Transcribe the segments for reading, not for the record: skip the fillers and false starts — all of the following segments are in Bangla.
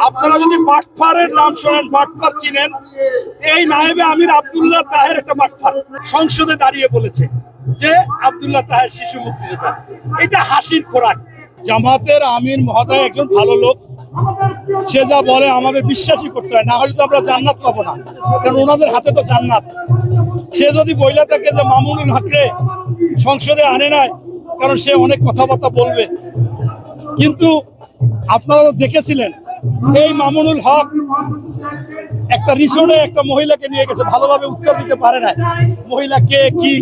আপনারা যদি বাটপারের নাম শোনেন, বাটপার চিনেন, এই নায়েবে আমির আব্দুল্লাহ তাহের একটা বাটপার সংসদে দাঁড়িয়ে বলেছে যে আব্দুল্লাহ তাহের শিশু মুক্তিযোদ্ধা। এটা হাসির খোরাক। জামাতের আমির মহোদয় একজন ভালো লোক, সে যা বলে আমাদের বিশ্বাসই করতে হয়, না হলে তো আমরা জান্নাত পাবো না, কারণ ওনাদের হাতে তো জান্নাত। সে যদি বইলা থাকে যে মামুনুল হককে সংসদে আনে নাই কারণ সে অনেক কথাবার্তা বলবে, কিন্তু আপনারা দেখেছিলেন এই মামুনুল হক একটা রিসোর্টে একটা মহিলাকে নিয়ে গেছে, ভালোভাবে উত্তর দিতে পারে না মহিলা কে কি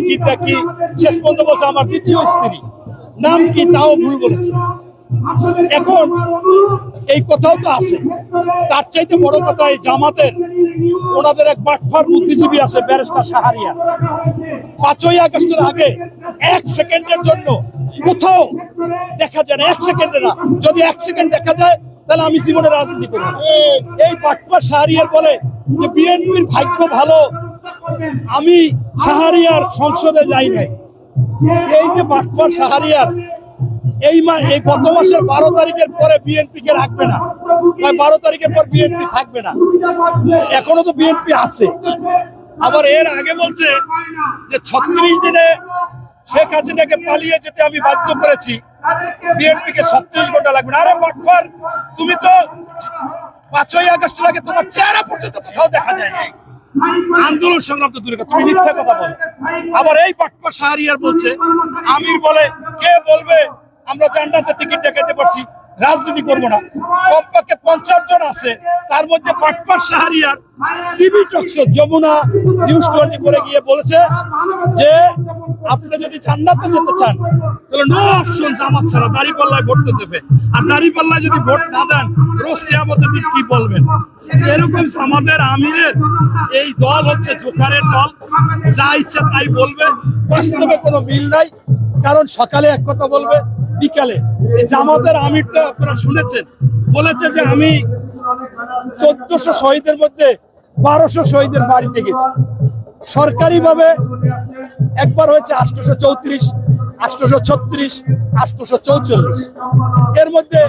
কি, শেষ পর্যন্ত বলছে আমার দ্বিতীয় স্ত্রী, নাম কি তাও ভুল বলেছে। এখন এই কথাও তো আছে। তার চাইতে বড় কথা, এই জামাতের ওনাদের এক বাটফার বুদ্ধিজীবী আছে ব্যারিস্টার শাহরিয়ার, 5ই আগস্টের আগে 1 সেকেন্ডের জন্য কোথাও দেখা যায় না, 1 সেকেন্ডে না, যদি 1 সেকেন্ড দেখা যায় তাহলে আমি জীবনে রাজনীতি করব না। এই বাটফার শাহরিয়ার বলে যে বিএনপির ভাগ্য ভালো, আমি শাহরিয়ার সংসদে যাই নাই। এই যে বাটফার শাহরিয়ার এই গত মাসের 12 তারিখের পরে বিএনপি কে রাখবে না, 12 তারিখের পর বিএনপি থাকবে না। এখনো তো বিএনপি আছে। আবার এর আগে বলছে যে 36 দিনে শেখ হাসিনাকে পালিয়ে যেতে আমি বাধ্য করেছি, বিএনপি কে 36 ঘন্টা লাগবে না। আরে বাটফার, তুমি তো 5ই আগস্টের আগে তোমার চেহারা পর্যন্ত কোথাও দেখা যায় না, আন্দোলন সংগ্রাম তো দূরে কথা, তুমি মিথ্যা কথা বলো। আবার এই বাটফার শাহরিয়ার বলছে, আমির বলে কে বলবে আমরা জান্নাতের টিকিট দেখাতে পারছি, রাজনীতি করবো না। কমপক্ষে 50 জন আছে, তার মধ্যে বাটফার Shahriar TV talk show Jamuna news 24 গিয়ে বলেছে যে আপনি যদি জান্নাতে যেতে চান তাহলে নো অপশন জামাত ছাড়া, দাঁড়িপাল্লায় ভোট দিতে হবে। আর দাঁড়িপাল্লায় যদি ভোট না দেন রোজ কিয়ামতের দিন কি বলবেন? এরকম আমাদের আমিরের এই দল হচ্ছে জোকারের দল, যা ইচ্ছা তাই বলবে, বাস্তবে কোনো মিল নাই। কারণ সকালে এক কথা বলবে, বিকালে এই জামাতের আমিরটা আপনারা শুনেছেন বলেছে যে আমি 1400 শহীদের মধ্যে 1200 শহীদের বাড়িতে গেছি। সরকারিভাবে একবার হয়েছে 834, 836, 844, এর মধ্যে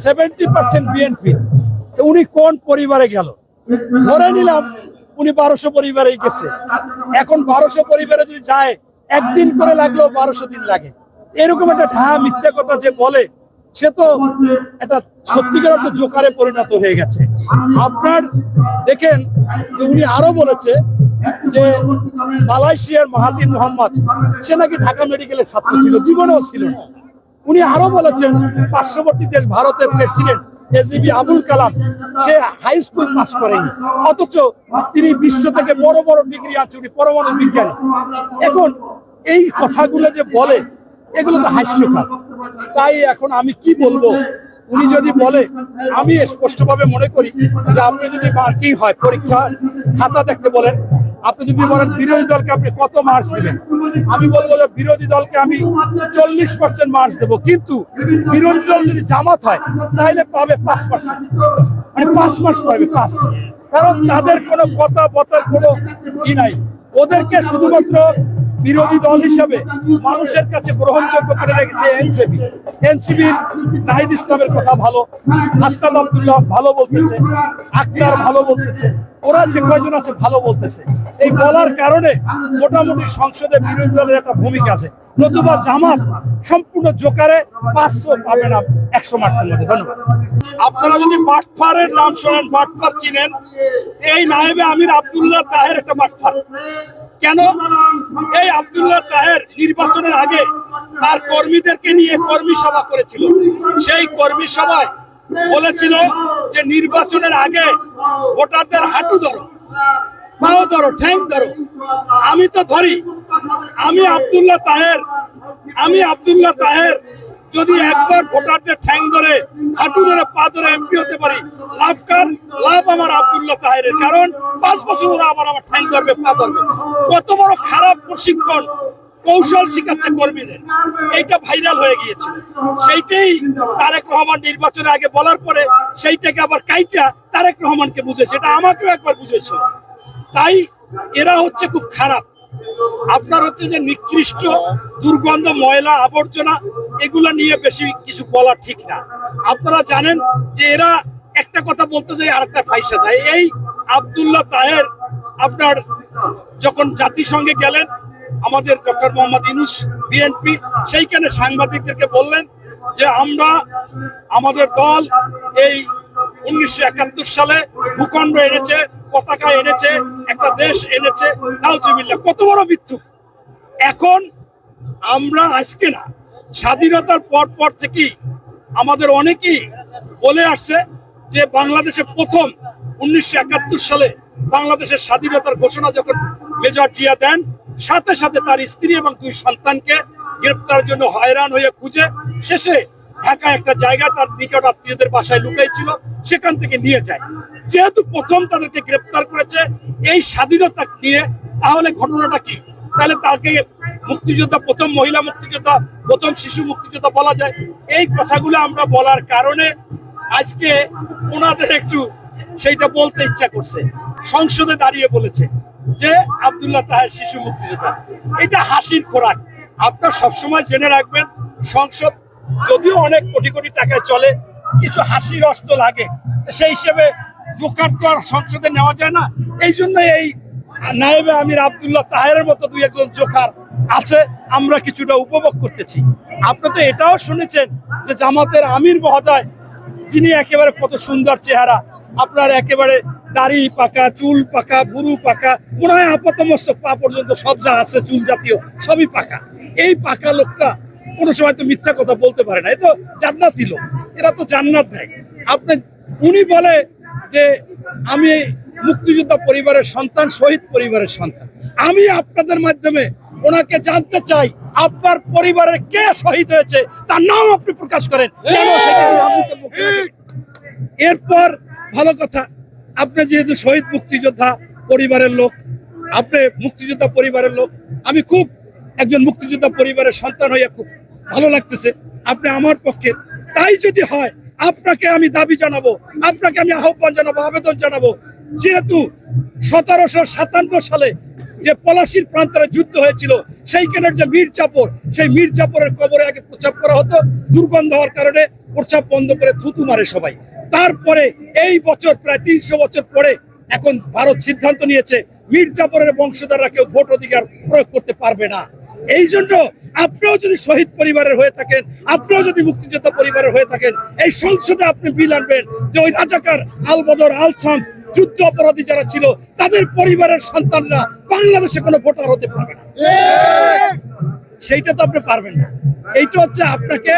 70% বিএনপি। উনি কোন পরিবারে গেল? ধরে নিলাম উনি 1200 পরিবারে গেছে। এখন 1200 পরিবারে যদি যায়, একদিন করে লাগলেও 1200 দিন লাগে। এরকম একটা ঢাহা মিথ্যা কথা যে বলে, সে তো একটা সত্যিকার অর্থে জোকারে পরিণত হয়ে গেছে। আপনার দেখেন যে উনি আরো বলেছে যে মালয়েশিয়ার মাহাতির মোহাম্মদ, সে নাকি ঢাকা মেডিকেলের ছাত্র ছিল, জীবনেও ছিল না। উনি আরো বলেছেন পার্শ্ববর্তী দেশ ভারতের প্রেসিডেন্ট এজিবি আবুল কালাম, সে হাই স্কুল পাস করেনি, অথচ তিনি বিশ্ব থেকে বড় বড় ডিগ্রি আছে, উনি পরমাণু বিজ্ঞানী। এখন এই কথাগুলো যে বলে, এগুলো তো হাস্যকর। তাই এখন আমি কি বলবো, উনি যদি বলে, আমি স্পষ্টভাবে মনে করি যে আপনি যদি মার্কিং হয়, পরীক্ষার খাতা দেখতে বলেন, আপনি যদি বলেন বিরোধী দলকে আপনি কত মার্কস দেবেন, আমি বলবো যে বিরোধী দলকে আমি 40% মার্কস দেবো, কিন্তু বিরোধী দল যদি জামাত হয় তাহলে পাবে 5%, মানে 5 মার্কস পাবে 5। কারণ তাদের কোনো কথা বতার কোনো ই নাই, ওদেরকে শুধুমাত্র বিরোধী দল হিসাবে মানুষের কাছে গ্রহণযোগ্য করে রেখেছে এনসিপি। এনসিপির নাহিদ ইসলামের কথা ভালো, হাসনাত আব্দুল্লাহ ভালো বলতেছে, আক্তার ভালো বলতেছে, ওরা যে কয়জন আছে ভালো বলতেছে। এই বলার কারণে মোটামুটি সংসদে বিরোধী দলের একটা ভূমিকা আছে। নতুবা জামাত সম্পূর্ণ জোকারে 500 পাবে না 100 মার্কসের মধ্যে। ধন্যবাদ। আপনারা যদি বাটপারের নাম শোনেন, বাটপার চিনেন, এই নায়েবে আমির আব্দুল্লাহ তাহের একটা বাটপার। কেন? এই আব্দুল্লাহ তাহের নির্বাচনের আগে তার কর্মীদেরকে নিয়ে কর্মী সভা করেছিল। সেই কর্মী সভায় বলেছিল যে নির্বাচনের আগে ভোটারদের হাঁটু ধরো, পাও ধরো, ঠ্যাং ধরো। আমি তো ধরি, আমি আব্দুল্লাহ তাহের যদি একবার ভোটারদের ঠ্যাং ধরে, হাঁটু ধরে, পা ধরে এমপি হতে পারি, লাভ আমার আব্দুল্লাহ তাহেরের। কারণ 5 বছর ওরা আমার ঠ্যাং ধরবে, পা ধরবে। কত বড় খারাপ প্রশিক্ষণ, কৌশল শিখাচ্ছে কর্মীদের, এইটা ভাইরাল হয়ে গিয়েছিল। সেইটাই তারেক রহমান নির্বাচনের আগে বলার পরে সেইটাকে আবার কাইটা তারেক রহমানকে বুঝেছে, এটা আমাকেও একবার বুঝেছিল। তাই এরা হচ্ছে খুব খারাপ। আপনার হচ্ছে যে নিকৃষ্ট, দুর্গন্ধ, ময়লা, আবর্জনা, এগুলা নিয়ে বেশি কিছু বলা ঠিক না। আপনারা জানেন যে এরা একটা কথা বলতে যাই আরেকটা ফাইসা যায়। এই আব্দুল্লাহ তাহের আপনার যখন জাতিসংঘে গেলেন, আমাদের ডক্টর মোহাম্মদ ইউনূস বিএনপি সেইখানে সাংবাদিকদেরকে বললেন যে আমরা আমাদের দল এই 1971 সালে ভূখণ্ড এনেছে, পতাকা এনেছে, একটা দেশ এনেছে। নাউজুবিল্লাহ, কত বড় মিথ্যুক। এখন আমরা আজকে না, স্বাধীনতার পর থেকেই আমাদের অনেকেই বলে আসছে যে বাংলাদেশে প্রথম 1971 সালে বাংলাদেশের স্বাধীনতার ঘোষণা যখন মেজর জিয়া দেন, সাথে সাথে তার স্ত্রী এবং 2 সন্তানকে গ্রেপ্তারের জন্য হয়রান হয়ে খুঁজে শেষে ঢাকায় একটা জায়গা তার নিকট আত্মীয়দের বাসায় লুকাইছিল, সেখান থেকে নিয়ে যায়। যেহেতু প্রথম তাদেরকে গ্রেপ্তার করেছে এই স্বাধীনতা নিয়ে, তাহলে ঘটনাটা কি? তাহলে তাকে মুক্তিযোদ্ধা, প্রথম মহিলা মুক্তিযোদ্ধা, প্রথম শিশু মুক্তিযোদ্ধা বলা যায়। এই কথাগুলো আমরা বলার কারণে আজকে ওনাদের একটু সেইটা বলতে ইচ্ছা করছে। সংসদে দাঁড়িয়ে বলেছে যে আব্দুল্লাহ তাহের শিশু মুক্তিযোদ্ধা। এটা হাসির খোরাক। আপনার সবসময় জেনে রাখবেন, সংসদ যদিও অনেক কোটি কোটি টাকায় চলে, কিছু হাসি রস তো লাগে। সেই হিসেবে জোকার তো আর সংসদে নেওয়া যায় না। এই জন্য এই নায়েবে আমির আব্দুল্লাহ তাহেরের মতো 2-1 জোকার আছে, আমরা কিছুটা উপভোগ করতেছি। আপনি তো এটাও শুনেছেন যে জামাতের আমির মহোদয়, যিনি একেবারে কত সুন্দর চেহারা, আপনার একেবারে দাড়ি পাকা, চুল পাকা, বুরু পাকা, মনে হয় আপাতমস্তক পা পর্যন্ত সব যা আছে চুল জাতীয় সবই পাকা। এই পাকা লোকটা কোনো সময় তো মিথ্যা কথা বলতে পারে না। এ তো জান্নাতি লোক, এরা তো জান্নাত দেয়। আপনি উনি বলে যে আমি মুক্তিযোদ্ধা পরিবারের সন্তান, শহীদ পরিবারের সন্তান। আমি আপনাদের মাধ্যমে ওনাকে জানতে চাই, আপনার পরিবারের কে শহীদ হয়েছে তার নাম আপনি প্রকাশ করেন। এরপর ভালো কথা, আপনি যেহেতু শহীদ মুক্তিযোদ্ধা পরিবারের লোক, আপনি মুক্তিযোদ্ধা পরিবারের লোক, আমি খুব একজন মুক্তিযোদ্ধা পরিবারের সন্তান হইয়া খুব ভালো লাগতেছে আপনি আমার পক্ষে। তাই যদি হয়, আপনাকে আমি দাবি জানাবো, আপনাকে আমি আহ্বান জানাবো, আবেদন জানাবো, যেহেতু 1757 সালে যে পলাশির প্রান্তরে যুদ্ধ হয়েছিল, সেইখানের যে মীরজাফর, সেই মীরজাফরের কবরে আগে প্রস্রাব করা হতো, দুর্গন্ধ হওয়ার কারণে প্রস্রাব বন্ধ করে থুতু মারে সবাই। তারপরে এই বছর প্রায় 300 বছর পরে এখন ভারত সিদ্ধান্ত নিয়েছে মীরজাফরের বংশধররা কেউ ভোট অধিকার প্রয়োগ করতে পারবে না। এই জন্য আপনিও যদি শহীদ পরিবারের হয়ে থাকেন, আপনিও যদি মুক্তিযোদ্ধা পরিবারের হয়ে থাকেন, এই সংসদে আপনি বিল আনবেন যে ওই রাজাকার, আল বদর, আল শামস, যুদ্ধ অপরাধী যারা ছিল তাদের পরিবারের সন্তানরা বাংলাদেশে কোনো ভোটার হতে পারবে না। সেইটা তো আপনি পারবেন না। এইটা হচ্ছে আপনাকে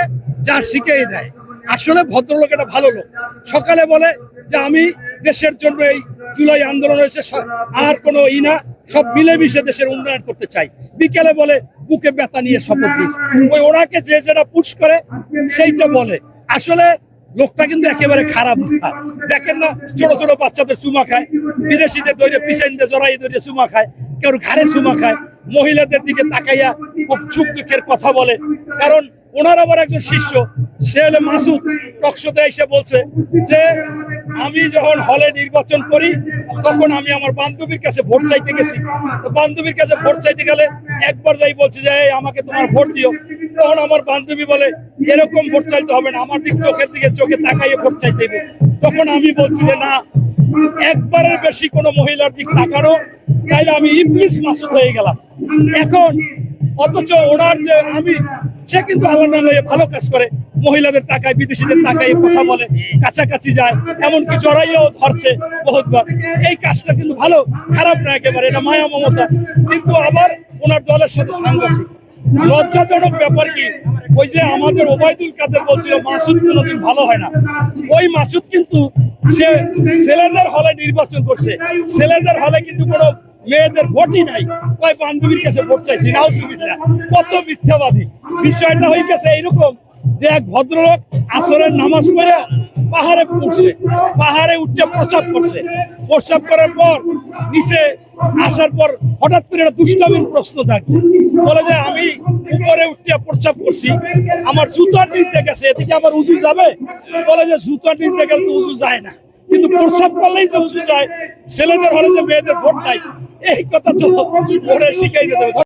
যা শিখিয়ে দেয়। আসলে ভদ্রলোক একটা ভালো লোক। সকালে বলে যে আমি দেশের জন্য এই জুলাই আন্দোলন হয়েছে আর কোনো না, সব মিলেমিশে দেশের উন্নয়ন করতে চাই। বিকেলে বলে বুকে ব্যথা নিয়ে শপথ দিয়েছে। ওই ওনাকে যে যেটা পুশ করে সেইটা বলে। আসলে লোকটা কিন্তু একেবারে খারাপ না। দেখেন না, ছোট ছোট বাচ্চাদের চুমা খায়, বিদেশিদের ধরে পিছন দিয়ে জড়াই ধরে চুমা খায়, কেউ ঘাড়ে চুমা খায়, মহিলাদের দিকে তাকাইয়া খুব সুখ দুঃখের কথা বলে। কারণ ওনার আবার একজন শিষ্য, সে হলো মাসুদ, টকশোতে এসে বলছে যে আমি যখন হলে নির্বাচন করি তখন আমি আমার বান্ধবীর কাছে ভোট চাইতে গেছি। তো বান্ধবীর কাছে ভোট চাইতে গেলে একবার যাই বলছে যে আমাকে তোমার ভোট দিও। তখন আমার বান্ধবী বলে এরকম ভোট চাইতে হবে না, আমার দিক চোখের দিকে চোখে তাকাইয়ে ভোট চাইতে হবে। তখন আমি বলছি যে না, একবারের বেশি কোনো মহিলার দিক তাকানো, তাইলে আমি ইবলিস মাসুদ হয়ে গেলাম। এখন অথচ ওনার যে আমি, সে কিন্তু আল্লাহর নামে ভালো কাজ করে, মহিলাদের তাকায়, বিদেশিদের তাকায়, কথা বলে, কাছাকাছি যায়, এমনকি জড়াইয়াও ধরছে বহুতবার। এই কাজটা কিন্তু ভালো, খারাপ না একেবারে, এটা মায়া মমতা। কিন্তু আবার ওনার দলের সাথে সাংঘর্ষিক। লজ্জাজনক ব্যাপার কি, ওই যে আমাদের ওবায়দুল কাদের বলছিল মাসুদ কোনোদিন ভালো হয় না, ওই মাসুদ কিন্তু সে ছেলেদের হলে নির্বাচন করছে, ছেলেদের হলে কিন্তু কোনো মেয়েদের ভোটই নাই, ওই বান্ধবীর কাছে ভোট চাইছি। নাউজুবিল্লাহ, কত মিথ্যাবাদী। বিষয়টা হয়ে গেছে এইরকম যে এক ভদ্রলোক আসরের নামাজ পড়ে পাহাড়ে উঠছে, পাহাড়ে উঠে প্রস্রাব করছে, প্রস্রাব করার পর নিচে আসার পর হঠাৎ করে একটা দুষ্টামির প্রশ্ন জাগছে। বলে যে আমি উপরে উঠে প্রস্রাব করছি, আমার জুতার নিচ দিয়ে গেছে, এদিকে আমার উজু যাবে? বলে যে জুতার নিচ দিয়ে গেলে তো উজু যায় না, কিন্তু প্রস্রাব করলেই যে উজু যায়। ছেলেদের হলে যে মেয়েদের ভোট নাই, এই কথা তো ওরা শিখাই যেতে হবে।